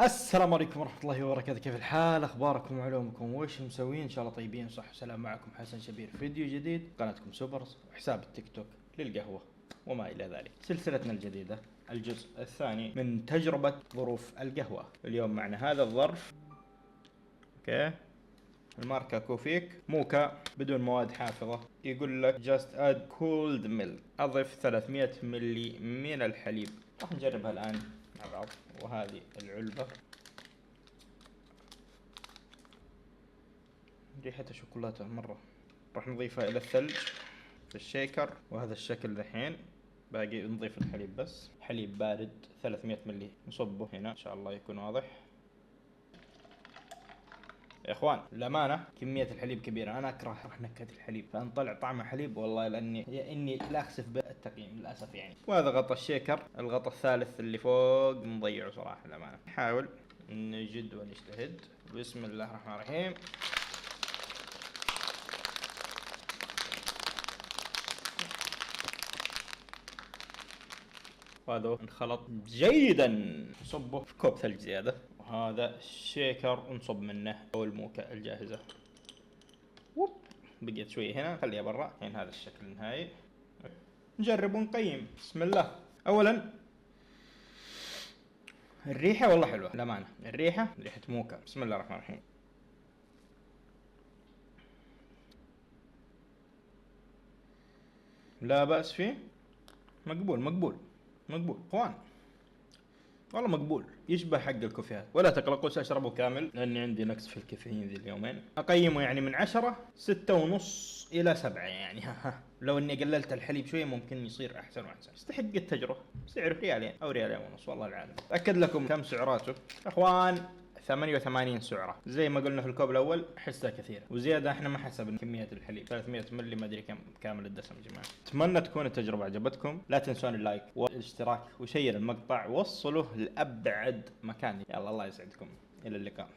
السلام عليكم ورحمة الله وبركاته. كيف الحال؟ اخباركم وعلومكم وش مسوين؟ ان شاء الله طيبين صح وسلام. معكم حسن شبير، فيديو جديد قناتكم سوبرز وحساب التيك توك للقهوة وما الى ذلك. سلسلتنا الجديدة الجزء الثاني من تجربة ظروف القهوة. اليوم معنا هذا الظرف، اوكي، الماركة كوفيك موكا بدون مواد حافظة. يقول لك just add cooled milk، اضف 300 ملي من الحليب. راح نجربها الان مع بعض. وهذه العلبة ريحتها شوكولاتة مرة. راح نضيفها إلى الثلج في الشيكر، وهذا الشكل ذحين. باقي نضيف الحليب بس، حليب بارد 300 ملي. نصبه هنا إن شاء الله يكون واضح. يا إخوان للأمانة كمية الحليب كبيرة، أنا أكره نكهة الحليب، فنطلع طعمه حليب والله لأني لا أخسف بالتقييم للأسف يعني. وهذا غطا الشيكر، الغطا الثالث اللي فوق مضيعه صراحة للأمانة. نحاول نجد ونجتهد. بسم الله الرحمن الرحيم. وهذا انخلط جيدا، نصبه في كوب ثلج زيادة. وهذا الشيكر نصب منه او الموكا الجاهزة. بقيت شوية هنا خليها برا. يعني هذا الشكل النهائي. نجرب ونقيم. بسم الله. اولا الريحة والله حلوة للأمانة، الريحة ريحة موكا. بسم الله الرحمن الرحيم. لا بأس فيه، مقبول مقبول مقبول اخوان، والله مقبول، يشبه حق الكوفيات. ولا تقلقوا سأشربه كامل لأني عندي نقص في الكافيين ذي اليومين. أقيمه يعني من 10 6.5 إلى 7 يعني. لو إني قللت الحليب شوية ممكن يصير أحسن وأحسن. يستحق التجربة. سعر ريالين أو ريالين ونص والله العالم. أكد لكم كم سعراته أخوان. 88 سعرة زي ما قلنا في الكوب الأول. أحسها كثير وزيادة، احنا ما حسبنا كمية الحليب 300 ملي، ما أدري كم كامل الدسم يا جماعة. أتمنى تكون التجربة عجبتكم. لا تنسون اللايك والاشتراك وشير المقطع ووصلوه لأبعد مكان. يلا الله يسعدكم، إلى اللقاء.